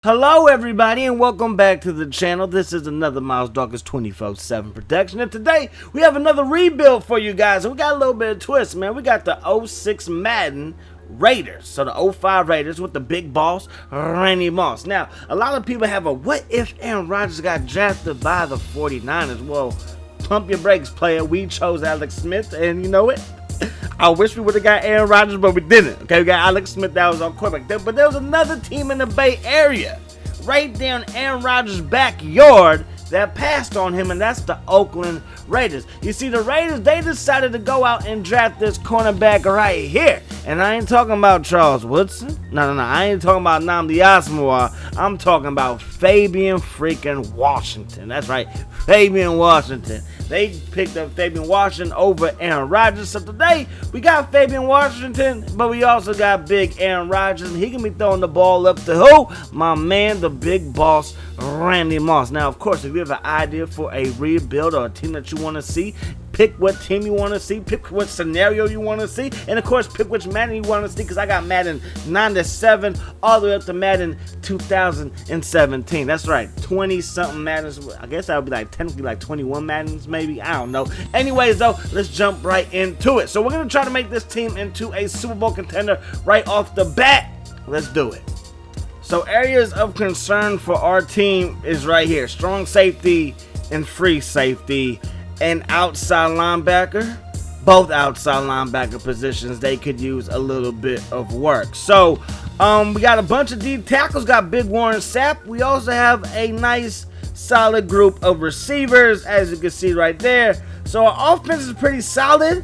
Hello everybody and welcome back to the channel. This is another Miles Dawkins 24/7 production, and today we have another rebuild for you guys. And we got a little bit of twist, man. We got the 06 Madden Raiders, so the 05 Raiders with the big boss Randy Moss. Now a lot of people have a what if Aaron Rodgers got drafted by the 49ers. Well, pump your brakes, player. We chose Alex Smith, and you know what? I wish we would have got Aaron Rodgers, but we didn't. Okay, we got Alex Smith, that was our quarterback. But there was another team in the Bay Area, right there in Aaron Rodgers' backyard, that passed on him, and that's the Oakland Raiders. You see, the Raiders, they decided to go out and draft this cornerback right here. And I ain't talking about Charles Woodson. No. I ain't talking about Nnamdi Asomugha. I'm talking about Fabian freaking Washington. That's right, Fabian Washington. They picked up Fabian Washington over Aaron Rodgers. So today, we got Fabian Washington, but we also got big Aaron Rodgers. And he can be throwing the ball up to who? My man, the big boss, Randy Moss. Now, of course, if you have an idea for a rebuild or a team that you want to see, pick what team you want to see, pick what scenario you want to see, and of course, pick which Madden you want to see, because I got Madden 97 all the way up to Madden 2017. That's right, 20-something Maddens. I guess that would be like technically like 21 Maddens, maybe. I don't know. Anyways, though, let's jump right into it. So we're going to try to make this team into a Super Bowl contender right off the bat. Let's do it. So areas of concern for our team is right here: strong safety and free safety, and outside linebacker. Both outside linebacker positions, they could use a little bit of work. So we got a bunch of D tackles, got big Warren Sapp. We also have a nice solid group of receivers, as you can see right there. So our offense is pretty solid.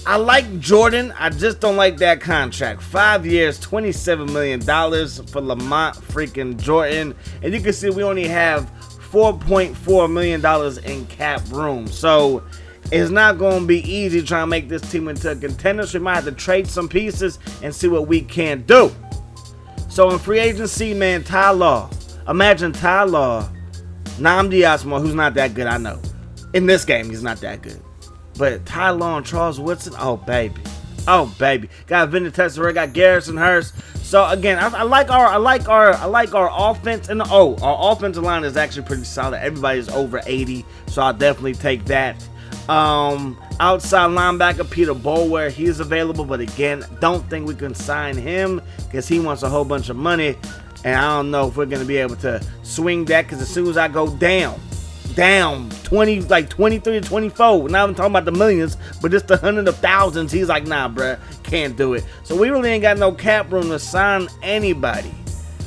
I like Jordan. I just don't like that contract. 5 years, $27 million for Lamont freaking Jordan. And you can see we only have $4.4 million in cap room. So it's not going to be easy trying to make this team into a contender. So we might have to trade some pieces and see what we can do. So in free agency, man, Ty Law. Imagine Ty Law, Nnamdi Asomugha, who's not that good, I know. In this game, he's not that good. But Ty Law and Charles Woodson, oh baby. Oh baby. Got Vinny Testaverde, got Garrison Hurst. So again, I like our offense, and our offensive line is actually pretty solid. Everybody's over 80, so I'll definitely take that. Outside linebacker Peter Boulware, he's available, but again, don't think we can sign him because he wants a whole bunch of money, and I don't know if we're gonna be able to swing that, because as soon as I go down 20, like 23 to 24. Now I'm talking about the millions, but just the hundreds of thousands. He's like, nah, bruh, can't do it. So we really ain't got no cap room to sign anybody.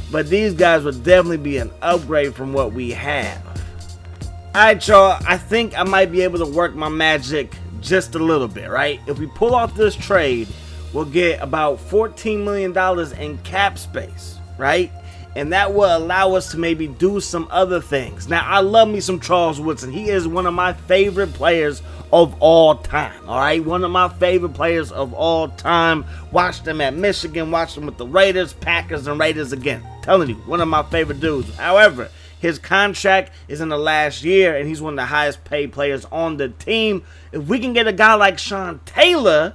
But these guys would definitely be an upgrade from what we have. Alright, y'all, I think I might be able to work my magic just a little bit, right? If we pull off this trade, we'll get about $14 million in cap space, right? And that will allow us to maybe do some other things. Now, I love me some Charles Woodson. He is one of my favorite players of all time. All right, one of my favorite players of all time. Watched him at Michigan. Watched him with the Raiders, Packers, and Raiders again. Telling you, one of my favorite dudes. However, his contract is in the last year, and he's one of the highest paid players on the team. If we can get a guy like Sean Taylor,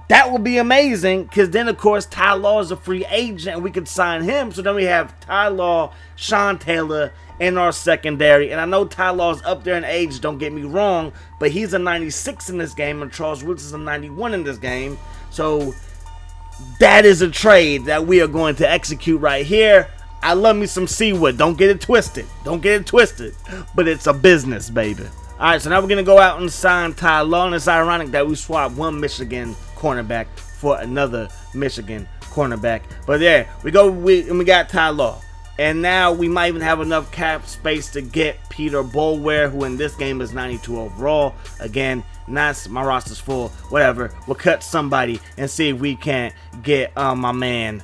that would be amazing, because then, of course, Ty Law is a free agent, and we could sign him. So then we have Ty Law, Sean Taylor in our secondary. And I know Ty Law's up there in age, don't get me wrong, but he's a 96 in this game, and Charles Woodson's a 91 in this game. So that is a trade that we are going to execute right here. I love me some Seawood. Don't get it twisted. Don't get it twisted. But it's a business, baby. All right, so now we're going to go out and sign Ty Law. And it's ironic that we swapped one Michigan cornerback for another Michigan cornerback. But yeah, we got Ty Law. And now we might even have enough cap space to get Peter Boulware, who in this game is 92 overall. Again, my roster's full. Whatever. We'll cut somebody and see if we can't get my man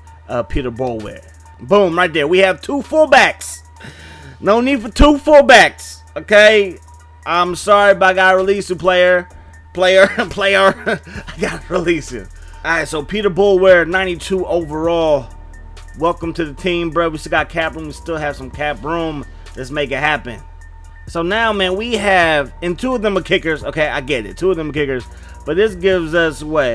Peter Boulware. Boom, right there. We have two fullbacks. No need for two fullbacks. Okay? I'm sorry, but I gotta release you, player. I gotta release you. Alright, so Peter Boulware, 92 overall. Welcome to the team, bro. We still got cap room. We still have some cap room. Let's make it happen. So now, man, we have, and 2 of them are kickers. Okay, I get it. 2 of them are kickers. But this gives us, what,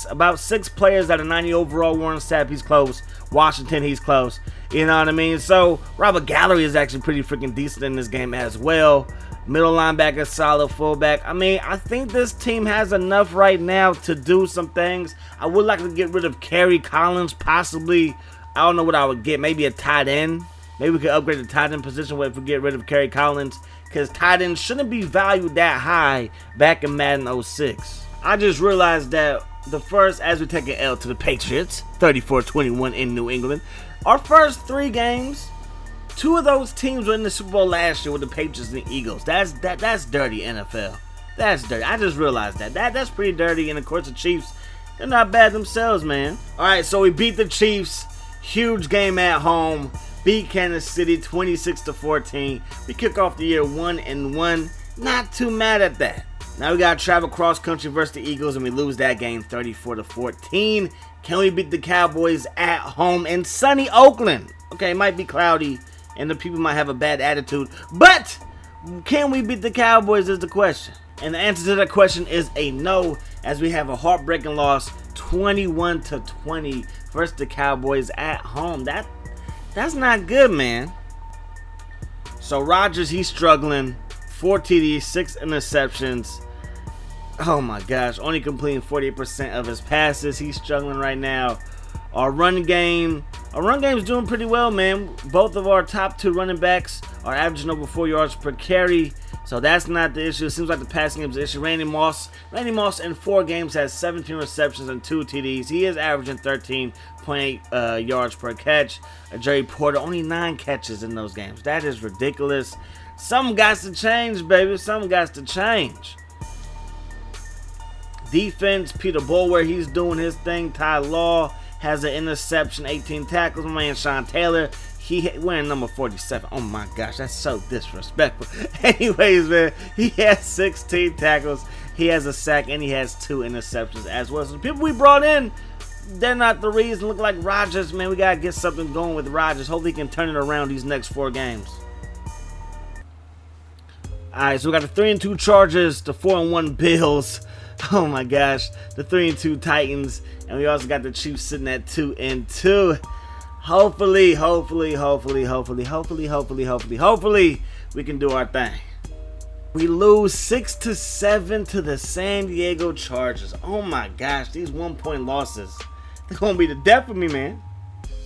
about 6 players that are 90 overall. Warren Sapp, he's close. Washington, he's close. You know what I mean? So, Robert Gallery is actually pretty freaking decent in this game as well. Middle linebacker, solid fullback. I mean, I think this team has enough right now to do some things. I would like to get rid of Kerry Collins, possibly. I don't know what I would get. Maybe a tight end. Maybe we could upgrade the tight end position if we get rid of Kerry Collins, because tight ends shouldn't be valued that high back in Madden 06. I just realized that the first, as we take an L to the Patriots, 34-21 in New England, our first 3 games, 2 of those teams were in the Super Bowl last year with the Patriots and the Eagles. That's dirty, NFL. That's dirty. I just realized that. That's pretty dirty. And of course, the Chiefs, they're not bad themselves, man. All right, so we beat the Chiefs. Huge game at home. Beat Kansas City 26-14. We kick off the year 1-1. Not too mad at that. Now we gotta travel cross country versus the Eagles, and we lose that game 34-14. Can we beat the Cowboys at home in sunny Oakland? Okay, it might be cloudy, and the people might have a bad attitude, but can we beat the Cowboys is the question. And the answer to that question is a no, as we have a heartbreaking loss 21-20 versus the Cowboys at home. That's not good, man. So Rodgers, he's struggling. 4 TDs, 6 interceptions. Oh my gosh, only completing 48% of his passes. He's struggling right now. Our run game is doing pretty well, man. Both of our top 2 running backs are averaging over 4 yards per carry. So that's not the issue. It seems like the passing game is the issue. Randy Moss in 4 games has 17 receptions and 2 TDs. He is averaging 13.8 yards per catch. Jerry Porter, only 9 catches in those games. That is ridiculous. Something got to change, baby. Something got to change. Defense, Peter Bulwer, he's doing his thing. Ty Law has an interception, 18 tackles. My man Sean Taylor, he wearing number 47. Oh my gosh, that's so disrespectful. Anyways, man, he has 16 tackles. He has a sack, and he has 2 interceptions as well. So the people we brought in, they're not the reason. Look like Rodgers, man. We got to get something going with Rodgers. Hopefully he can turn it around these next 4 games. Alright, so we got the 3-2 Chargers, the 4-1 Bills. Oh my gosh, the 3-2 Titans, and we also got the Chiefs sitting at 2-2. Hopefully, we can do our thing. We lose 6-7 to the San Diego Chargers. Oh my gosh, these 1-point losses, they're gonna be the death of me, man.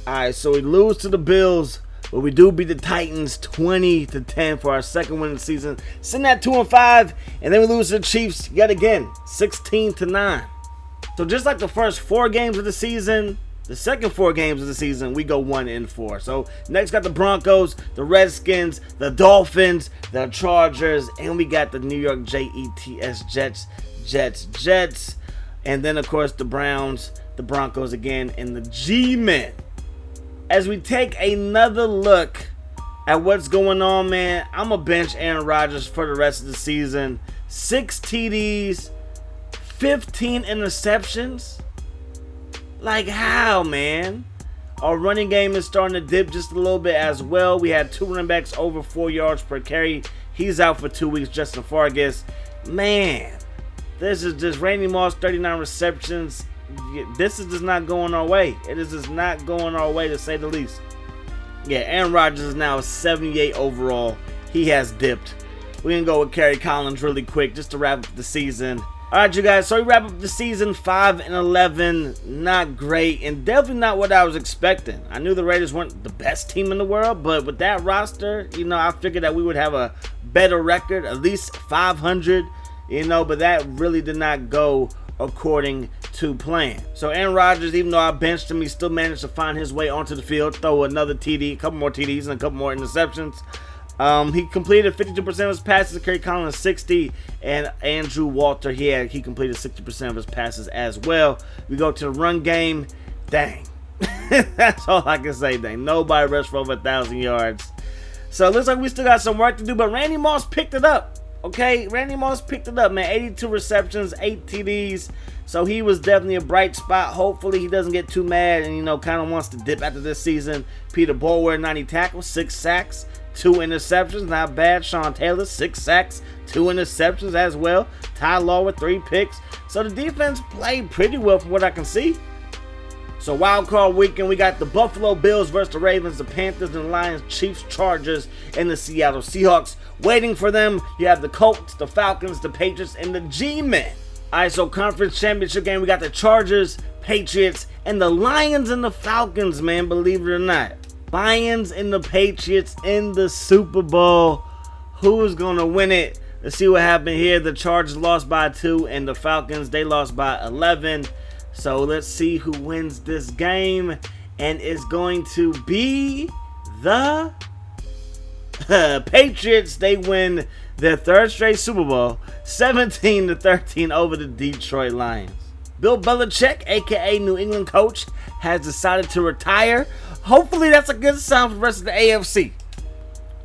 Alright, so we lose to the Bills, but we do beat the Titans 20-10 for our second win of the season. Sitting at 2-5, and then we lose to the Chiefs yet again, 16-9. So just like the first 4 games of the season, the second 4 games of the season, we go 1-4. So next got the Broncos, the Redskins, the Dolphins, the Chargers, and we got the New York Jets. And then of course the Browns, the Broncos again, and the G-Men. As we take another look at what's going on, man, I'm going to bench Aaron Rodgers for the rest of the season. 6 TDs, 15 interceptions. Like how, man? Our running game is starting to dip just a little bit as well. We had 2 running backs over 4 yards per carry. He's out for 2 weeks, Justin Fargas. Man, this is just Randy Moss, 39 receptions. This is just not going our way. It is just not going our way, to say the least. Yeah, Aaron Rodgers is now 78 overall. He has dipped. We're going to go with Kerry Collins really quick just to wrap up the season. Alright, you guys, so we wrap up the season 5-11. Not great, and definitely not what I was expecting. I knew the Raiders weren't the best team in the world, but with that roster, I figured that we would have a better record, at least 500, but that really did not go according to plan. So Aaron Rodgers, even though I benched him, he still managed to find his way onto the field, throw another TD, a couple more TDs, and a couple more interceptions. He completed 52% of his passes. Kerry Collins 60, and Andrew Walter, he completed 60% of his passes as well. We go to the run game. Dang, that's all I can say. Dang, nobody rushed for over 1,000 yards. So it looks like we still got some work to do, but Randy Moss picked it up. Okay, Randy Moss picked it up, man. 82 receptions, 8 TDs. So he was definitely a bright spot. Hopefully he doesn't get too mad and, kind of wants to dip after this season. Peter Boulware, 90 tackles, 6 sacks, 2 interceptions. Not bad. Sean Taylor, 6 sacks, 2 interceptions as well. Ty Law with 3 picks. So the defense played pretty well from what I can see. So wild card weekend, we got the Buffalo Bills versus the Ravens, the Panthers and the Lions, Chiefs, Chargers, and the Seattle Seahawks. Waiting for them, you have the Colts, the Falcons, the Patriots, and the G-Men. Alright, so conference championship game, we got the Chargers, Patriots, and the Lions and the Falcons, man, believe it or not. Lions and the Patriots in the Super Bowl. Who is going to win it? Let's see what happened here. The Chargers lost by 2, and the Falcons, they lost by 11. So let's see who wins this game, and it's going to be the Patriots. They win their 3rd straight Super Bowl, 17-13 over the Detroit Lions. Bill Belichick, aka New England coach, has decided to retire. Hopefully that's a good sign for the rest of the AFC.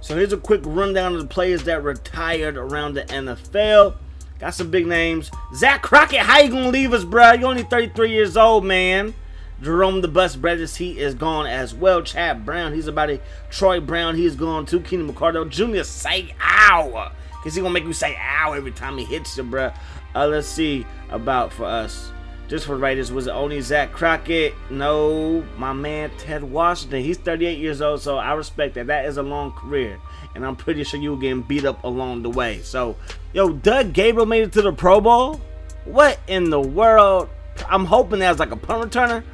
So here's a quick rundown of the players that retired around the NFL. Got some big names. Zach Crockett, how you gonna leave us, bro? You're only 33 years old, man. Jerome the Bus Bredis, he is gone as well. Chad Brown, he's about it. Troy Brown, he's gone too. Keenan McCardell Jr., say ow. Because he gonna make you say ow every time he hits you, bro. Let's see about for us. Just for the Raiders, was it only Zach Crockett? No, my man Ted Washington. He's 38 years old, so I respect that. That is a long career. And I'm pretty sure you were getting beat up along the way. So, yo, Doug Gabriel made it to the Pro Bowl? What in the world? I'm hoping that was like a punt returner.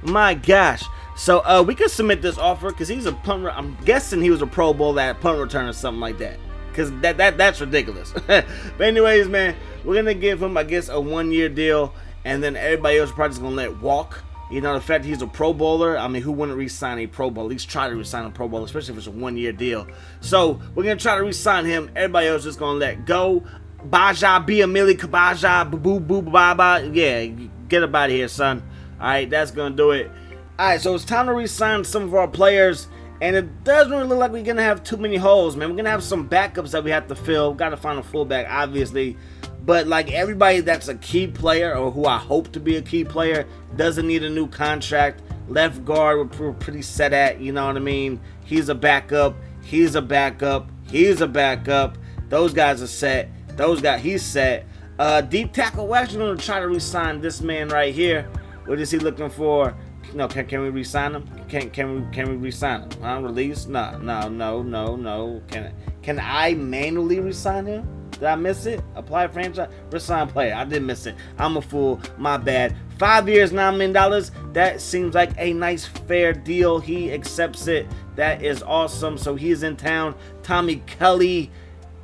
My gosh. So, we could submit this offer because he's a punt. I'm guessing he was a Pro Bowl at punt return or something like that. Because that's ridiculous. But anyways, man, we're going to give him, I guess, a 1-year deal. And then everybody else probably just going to let walk. You know, the fact that he's a Pro Bowler, I mean, who wouldn't re-sign a Pro Bowler? At least try to re-sign a Pro Bowler, especially if it's a 1-year deal. So, we're going to try to re-sign him. Everybody else is going to let go. Baja, Biamili, Kabaja, boo boo baba. Yeah, get up out of here, son. All right, that's going to do it. All right, so it's time to re-sign some of our players. And it doesn't really look like we're going to have too many holes, man. We're going to have some backups that we have to fill. Got to find a fullback, obviously. But, like, everybody that's a key player or who I hope to be a key player doesn't need a new contract. Left guard, we're pretty set at, you know what I mean? He's a backup. He's a backup. He's a backup. Those guys are set. He's set. Deep tackle, we're actually going to try to re-sign this man right here. What is he looking for? No, can we re-sign him? Can we re-sign him? Release? No. Can I manually re-sign him? Did I miss it? Apply franchise? Resign player. I did miss it. I'm a fool. My bad. 5 years, $9 million. That seems like a nice, fair deal. He accepts it. That is awesome. So he's in town. Tommy Kelly.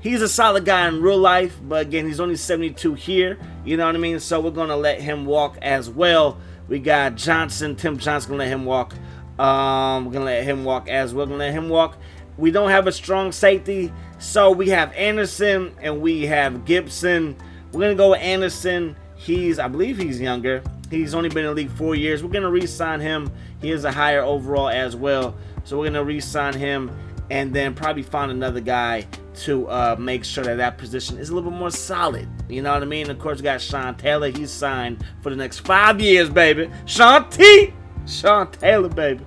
He's a solid guy in real life. But again, he's only 72 here. You know what I mean? So we're going to let him walk as well. We got Johnson. Tim Johnson going to let him walk. We're going to let him walk as well. We're going to let him walk. We don't have a strong safety. So we have Anderson and we have Gibson. We're going to go with Anderson. I believe he's younger. He's only been in the league 4 years. We're going to re-sign him. He is a higher overall as well. So we're going to re-sign him and then probably find another guy to make sure that position is a little bit more solid. You know what I mean? Of course, we got Sean Taylor. He's signed for the next 5 years, baby. Sean Taylor, baby.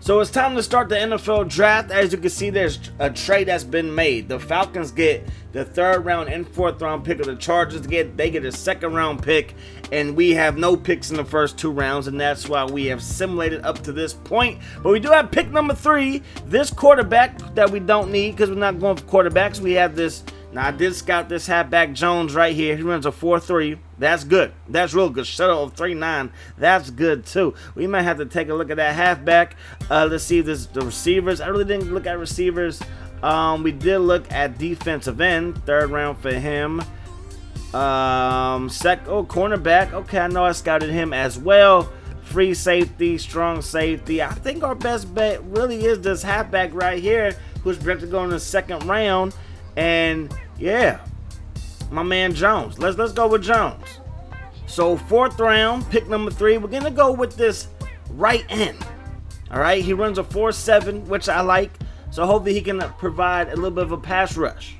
So it's time to start the NFL draft. As you can see, there's a trade that's been made. The Falcons get the 3rd round and 4th round pick of the Chargers. They get a 2nd round pick, and we have no picks in the first 2 rounds, and that's why we have simulated up to this point. But we do have pick number 3, this quarterback that we don't need because we're not going for quarterbacks. We have this. Now, I did scout this halfback Jones right here. He runs a 4.3. That's good. That's real good. Shuttle of 3.9. That's good, too. We might have to take a look at that halfback. Let's see the receivers. I really didn't look at receivers. We did look at defensive end. 3rd round for him. Cornerback. Okay, I know I scouted him as well. Free safety, strong safety. I think our best bet really is this halfback right here, who's projected to go in the 2nd round. And yeah, my man Jones. Let's go with Jones. So 4th round, pick number 3. We're gonna go with this right end. All right, he runs a 4.7, which I like. So hopefully he can provide a little bit of a pass rush.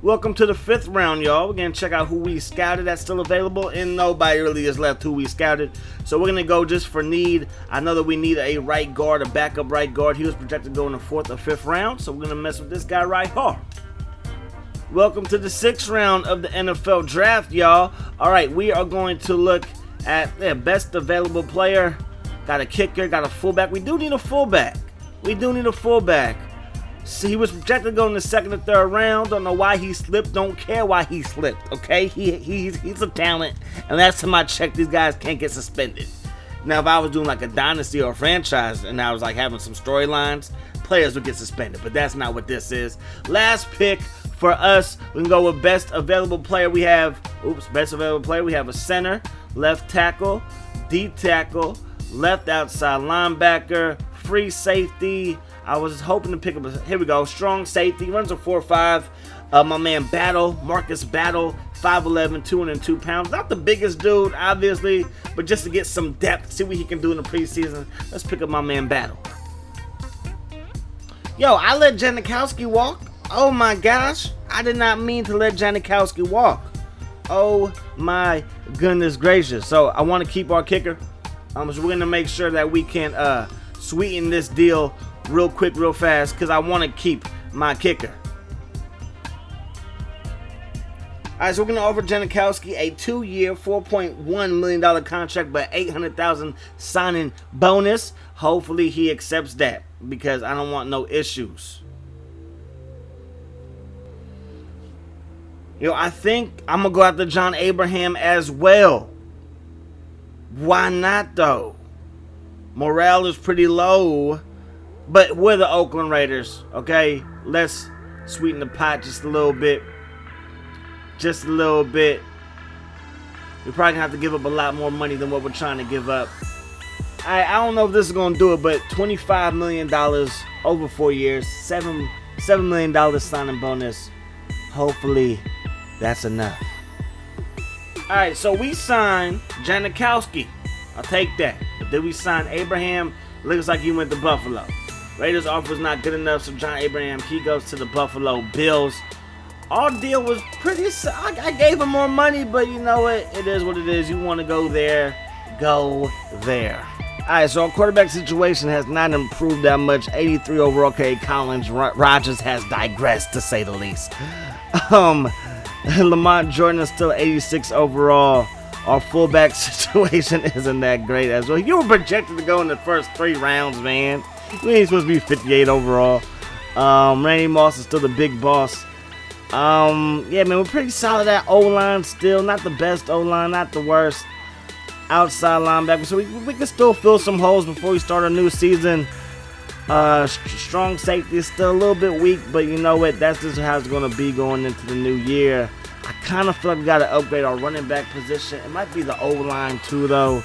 Welcome to the 5th round, y'all. We're going to check out who we scouted that's still available, and nobody really has left who we scouted. So we're going to go just for need. I know that we need a right guard, a backup right guard. He was projected to go in the 4th or 5th round, so we're going to mess with this guy right here. Welcome to the 6th round of the NFL draft, y'all. All right, we are going to look at the best available player. Got a kicker, got a fullback. We do need a fullback. So he was projected to go in the 2nd or 3rd round. Don't know why he slipped. Don't care why he slipped. Okay, he's a talent, and last time I checked, these guys can't get suspended. Now, if I was doing like a dynasty or a franchise, and I was like having some storylines, players would get suspended. But that's not what this is. Last pick for us, we can go with best available player. We have best available player. We have a center, left tackle, D tackle, left outside linebacker, free safety. I was hoping to pick up here we go, strong safety, runs a 4.5. My man Marcus Battle, 5'11", 202 pounds. Not the biggest dude, obviously, but just to get some depth, see what he can do in the preseason. Let's pick up my man Battle. Yo, I let Janikowski walk. Oh my gosh, I did not mean to let Janikowski walk. Oh my goodness gracious. So I want to keep our kicker. So we're going to make sure that we can sweeten this deal real quick, real fast, because I want to keep my kicker. Alright, so we're going to offer Janikowski a 2-year, $4.1 million contract, but $800,000 signing bonus. Hopefully he accepts that, because I don't want no issues. Yo, I think I'm going to go after John Abraham as well. Why not, though? Morale is pretty low. But we're the Oakland Raiders, okay? Let's sweeten the pot just a little bit. Just a little bit. We're probably going to have to give up a lot more money than what we're trying to give up. I don't know if this is going to do it, but $25 million over 4 years. $7 million signing bonus. Hopefully, that's enough. Alright, so we signed Janikowski. I'll take that. But then we signed Abraham. Looks like he went to Buffalo. Raiders offer is not good enough, so John Abraham, he goes to the Buffalo Bills. Our deal was pretty, I gave him more money, but you know what? It is what it is. You want to go there, go there. Alright, so our quarterback situation has not improved that much. 83 overall. Okay, Collins, Rodgers has digressed, to say the least. Lamont Jordan is still 86 overall. Our fullback situation isn't that great as well. You were projected to go in the first 3 rounds, man. We ain't supposed to be 58 overall. Randy Moss is still the big boss. Yeah, man, we're pretty solid at O-line still. Not the best O-line, not the worst. Outside linebacker, so we can still fill some holes before we start a new season. Strong safety is still a little bit weak, but you know what? That's just how it's going to be going into the new year. I kind of feel like we got to upgrade our running back position. It might be the O-line too, though,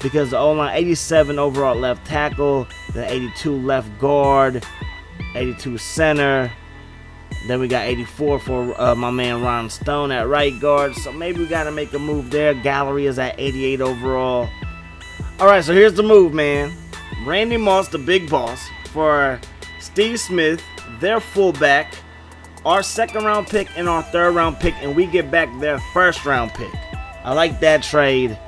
because the O-line, 87 overall left tackle, then 82 left guard, 82 center. Then we got 84 for my man Ron Stone at right guard. So maybe we got to make a move there. Gallery is at 88 overall. All right, so here's the move, man. Randy Moss, the big boss, for Steve Smith, their fullback, our 2nd round pick, and our 3rd round pick, and we get back their 1st round pick. I like that trade.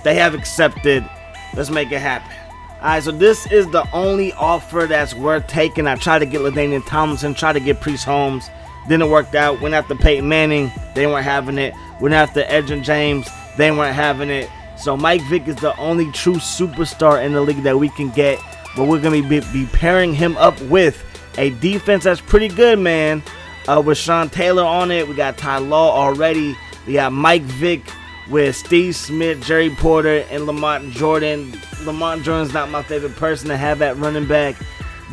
They have accepted. Let's make it happen. Alright, so this is the only offer that's worth taking. I tried to get LaDainian Tomlinson, tried to get Priest Holmes. Didn't work out. Went after Peyton Manning. They weren't having it. Went after Edgerrin James. They weren't having it. So Mike Vick is the only true superstar in the league that we can get. But we're going to be pairing him up with a defense that's pretty good, man. With Sean Taylor on it. We got Ty Law already. We got Mike Vick with Steve Smith, Jerry Porter, and Lamont Jordan. Lamont Jordan's not my favorite person to have at running back.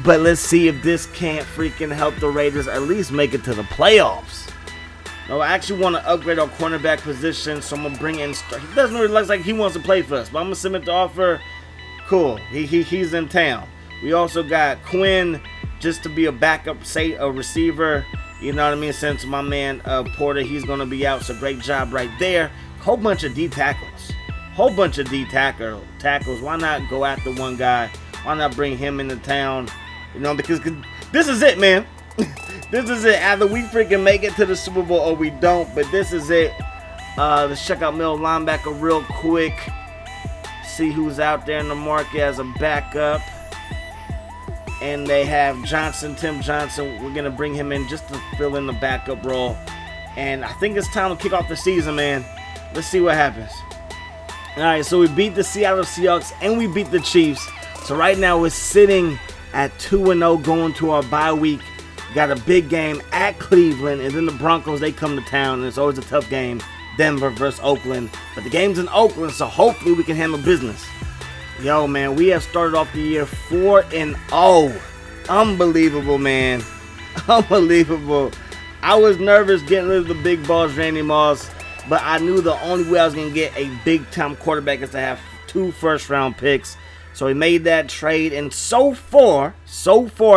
But let's see if this can't freaking help the Raiders at least make it to the playoffs. No, I actually want to upgrade our cornerback position, so I'm going to bring in... He doesn't really look like he wants to play for us, but I'm going to submit the offer. Cool. He's in town. We also got Quinn just to be a backup, say, a receiver. You know what I mean? Since my man Porter, he's going to be out, so great job right there. Whole bunch of D tackles. Tackles. Why not go after one guy? Why not bring him into town? You know, because this is it, man. This is it. Either we freaking make it to the Super Bowl or we don't, but this is it. Let's check out middle linebacker real quick. See who's out there in the market as a backup. And they have Johnson, Tim Johnson. We're going to bring him in just to fill in the backup role. And I think it's time to kick off the season, man. Let's see what happens. All right, so we beat the Seattle Seahawks and we beat the Chiefs. So right now we're sitting at 2-0 going to our bye week. Got a big game at Cleveland, and then the Broncos, they come to town, and it's always a tough game. Denver versus Oakland. But the game's in Oakland, so hopefully we can handle business. Yo, man, we have started off the year 4-0. Unbelievable, man. Unbelievable. I was nervous getting rid of the big boss, Randy Moss, but I knew the only way I was going to get a big-time quarterback is to have 2 first-round picks. So we made that trade, and so far,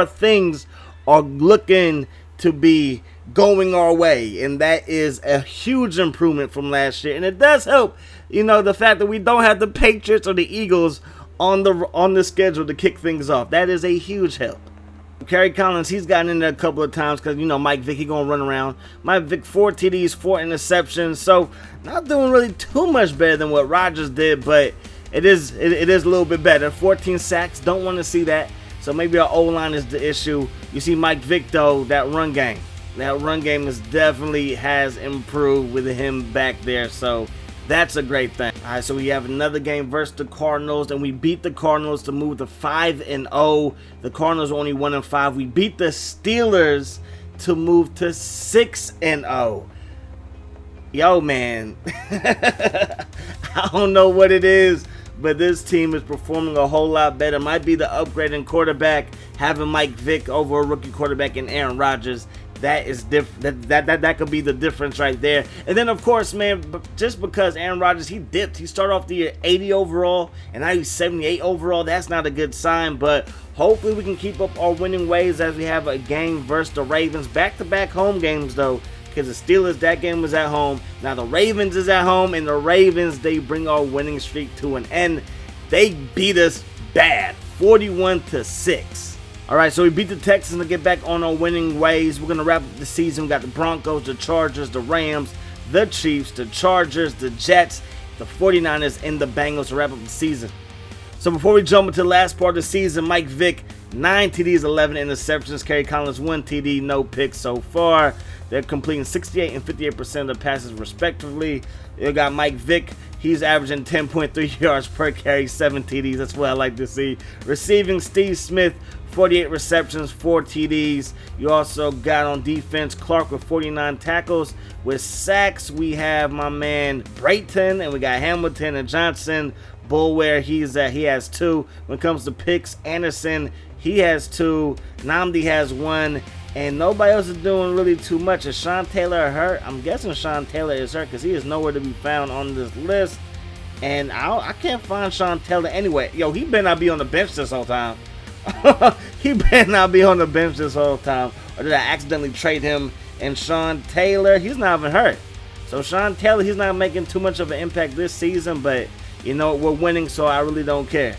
things are looking to be going our way, and that is a huge improvement from last year. And it does help, you know, the fact that we don't have the Patriots or the Eagles on the schedule to kick things off. That is a huge help. Kerry Collins, he's gotten in there a couple of times because, you know, Mike Vick, he gonna run around. Mike Vick, 4 TDs, 4 interceptions, so not doing really too much better than what Rodgers did, but it is a little bit better. 14 sacks, don't want to see that. So maybe our O-line is the issue. You see Mike Vick, though, that run game is definitely has improved with him back there. So that's a great thing. All right, so we have another game versus the Cardinals, and we beat the Cardinals to move to 5-0. The Cardinals are only 1-5. We beat the Steelers to move to 6-0. Yo, man, I don't know what it is, but this team is performing a whole lot better. Might be the upgrade in quarterback, having Mike Vick over a rookie quarterback in Aaron Rodgers. That is different. That could be the difference right there. And then, of course, man, just because Aaron Rodgers, he dipped. He started off the year 80 overall, and now he's 78 overall. That's not a good sign, but hopefully we can keep up our winning ways as we have a game versus the Ravens. Back-to-back home games, though, because the Steelers, that game was at home. Now the Ravens is at home, and the Ravens, they bring our winning streak to an end. They beat us bad, 41-6. All right, so we beat the Texans to get back on our winning ways. We're going to wrap up the season. We got the Broncos, the Chargers, the Rams, the Chiefs, the Chargers, the Jets, the 49ers, and the Bengals to wrap up the season. So before we jump into the last part of the season, Mike Vick, 9 TDs, 11 interceptions. Kerry Collins, 1 TD, no picks so far. They're completing 68 and 58% of the passes respectively. You got Mike Vick. He's averaging 10.3 yards per carry, 7 TDs. That's what I like to see. Receiving, Steve Smith, 48 receptions, 4 TDs. You also got on defense Clark with 49 tackles. With sacks, we have my man Brayton, and we got Hamilton and Johnson. Bulware, he has 2. When it comes to picks, Anderson, he has 2. Namdi has 1. And nobody else is doing really too much. Is Sean Taylor hurt? I'm guessing Sean Taylor is hurt because he is nowhere to be found on this list. And I can't find Sean Taylor anyway. Yo, he better not be on the bench this whole time. He better not be on the bench this whole time. Or did I accidentally trade him? And Sean Taylor, he's not even hurt. So Sean Taylor, he's not making too much of an impact this season. But, you know, we're winning, so I really don't care.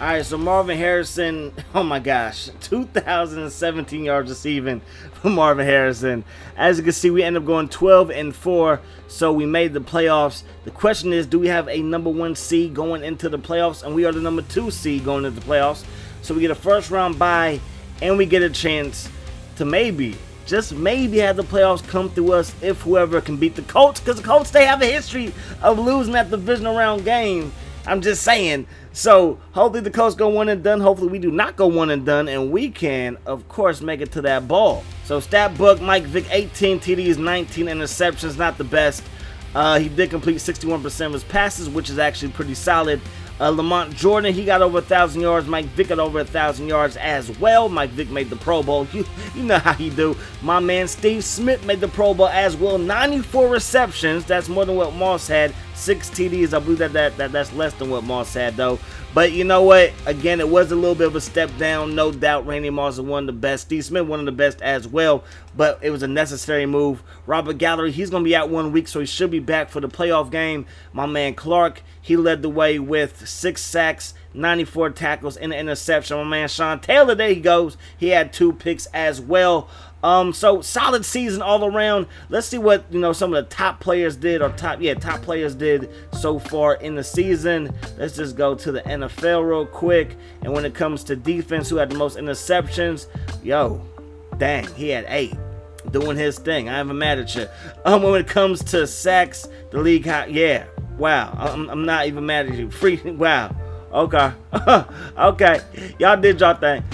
All right, so Marvin Harrison, oh my gosh, 2,017 yards receiving for Marvin Harrison. As you can see, we end up going 12-4, so we made the playoffs. The question is, do we have a number 1 seed going into the playoffs? And we are the number 2 seed going into the playoffs. So we get a first-round bye, and we get a chance to maybe, just maybe, have the playoffs come through us if whoever can beat the Colts, because the Colts, they have a history of losing that divisional round game. I'm just saying. So hopefully the Colts go 1 and done. Hopefully we do not go 1 and done, and we can, of course, make it to that ball. So stat book, Mike Vick, 18 TDs, 19 interceptions, not the best. He did complete 61% of his passes, which is actually pretty solid. Lamont Jordan, he got over 1,000 yards. Mike Vick got over 1,000 yards as well. Mike Vick made the Pro Bowl. You know how he do. My man Steve Smith made the Pro Bowl as well. 94 receptions. That's more than what Moss had. 6 TDs. I believe that's less than what Moss had, though. But you know what? Again, it was a little bit of a step down. No doubt Randy Moss is one of the best. Steve Smith, one of the best as well. But it was a necessary move. Robert Gallery, he's going to be out 1 week, so he should be back for the playoff game. My man Clark, he led the way with 6 sacks, 94 tackles, and an interception. My man Sean Taylor, there he goes. He had 2 picks as well. So solid season all around. Let's see what some of the top players did, or top players did so far in the season. Let's just go to the NFL real quick. And when it comes to defense, who had the most interceptions? Yo, dang, he had 8. Doing his thing. I ain't even mad at you. When it comes to sacks, the league yeah. Wow. I'm not even mad at you. Wow. Okay. Okay. Y'all did y'all thing.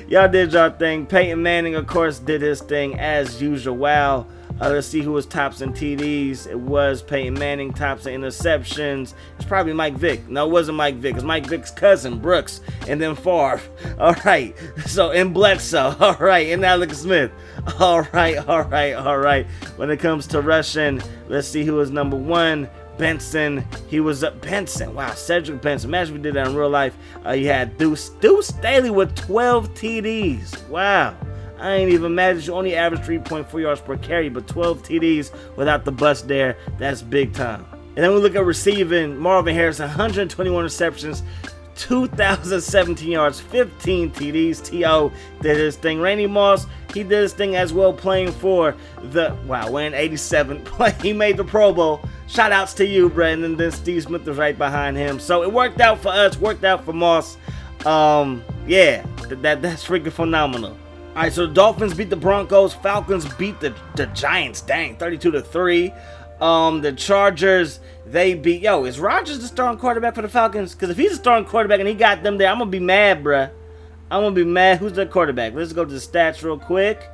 Y'all did y'all thing. Peyton Manning, of course, did his thing as usual. Wow. Let's see who was tops in TDs. It was Peyton Manning. Tops in interceptions. It's probably Mike Vick. No, it wasn't Mike Vick. It's Mike Vick's cousin, Brooks. And then Favre. All right. So, and Bledsoe. All right. And Alex Smith. All right. All right. All right. When it comes to rushing, let's see who was number 1. Benson, he was up. Benson, wow, Cedric Benson. Imagine if we did that in real life. You had Deuce Staley with 12 TDs. Wow, I ain't even mad at you. Only average 3.4 yards per carry, but 12 TDs without the bust there. That's big time. And then we look at receiving. Marvin Harrison, 121 receptions, 2,017 yards, 15 TDs. T.O. did his thing. Randy Moss, he did his thing as well, playing for the, wearing 87. He made the Pro Bowl. Shout outs to you, Brandon. And then Steve Smith was right behind him. So it worked out for us, worked out for Moss. Yeah, that's freaking phenomenal. All right, so the Dolphins beat the Broncos. Falcons beat the Giants. Dang, 32-3. The Chargers, they beat, is Rodgers the starting quarterback for the Falcons? Because if he's the starting quarterback and he got them there, I'm going to be mad, bruh. I'm going to be mad. Who's the quarterback? Let's go to the stats real quick.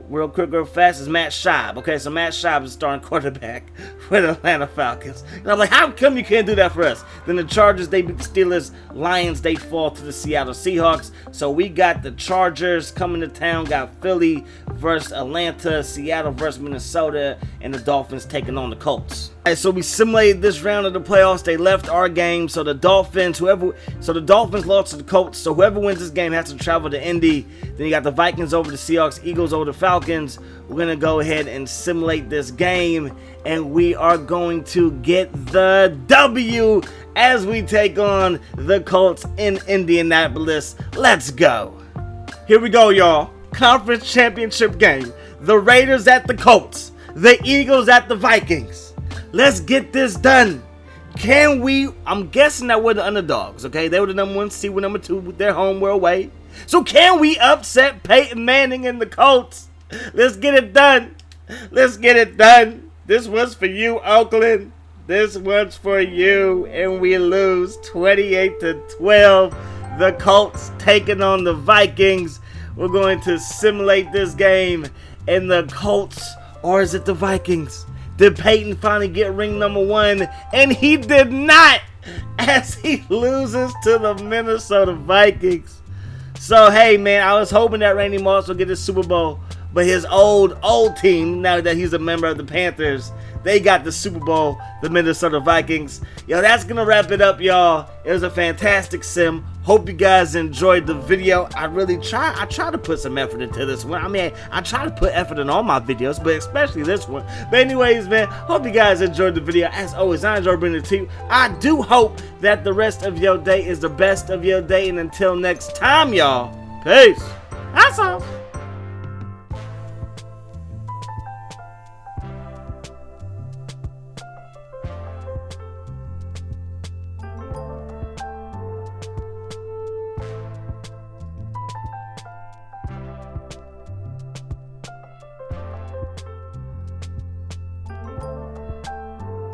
Real quick, real fast, is Matt Schaub. Okay, so Matt Schaub is the starting quarterback for the Atlanta Falcons. And I'm like, how come you can't do that for us? Then the Chargers, they beat the Steelers. Lions, they fall to the Seattle Seahawks. So we got the Chargers coming to town. Got Philly versus Atlanta, Seattle versus Minnesota, and the Dolphins taking on the Colts. All right, so we simulated this round of the playoffs. They left our game. So the Dolphins lost to the Colts. So whoever wins this game has to travel to Indy. Then you got the Vikings over the Seahawks, Eagles over the Falcons. We're going to go ahead and simulate this game, and we are going to get the W as we take on the Colts in Indianapolis. Let's go. Here we go, y'all. Conference championship game. The Raiders at the Colts. The Eagles at the Vikings. Let's get this done. Can we? I'm guessing that we're the underdogs, okay? They were the number 1 seed, we're number 2. They're home, we're away. So can we upset Peyton Manning and the Colts? Let's get it done. Let's get it done. This one's for you, Oakland. This one's for you. And we lose 28-12. The Colts taking on the Vikings. We're going to simulate this game. And the Colts, or is it the Vikings? Did Peyton finally get ring number 1? And he did not, as he loses to the Minnesota Vikings. So, hey, man, I was hoping that Randy Moss would get his Super Bowl. But his old team, now that he's a member of the Panthers, they got the Super Bowl, the Minnesota Vikings. Yo, that's going to wrap it up, y'all. It was a fantastic sim. Hope you guys enjoyed the video. I try to put some effort into this one. I mean, I try to put effort in all my videos, but especially this one. But anyways, man, hope you guys enjoyed the video. As always, I enjoy bringing it to you. I do hope that the rest of your day is the best of your day. And until next time, y'all, peace. That's all.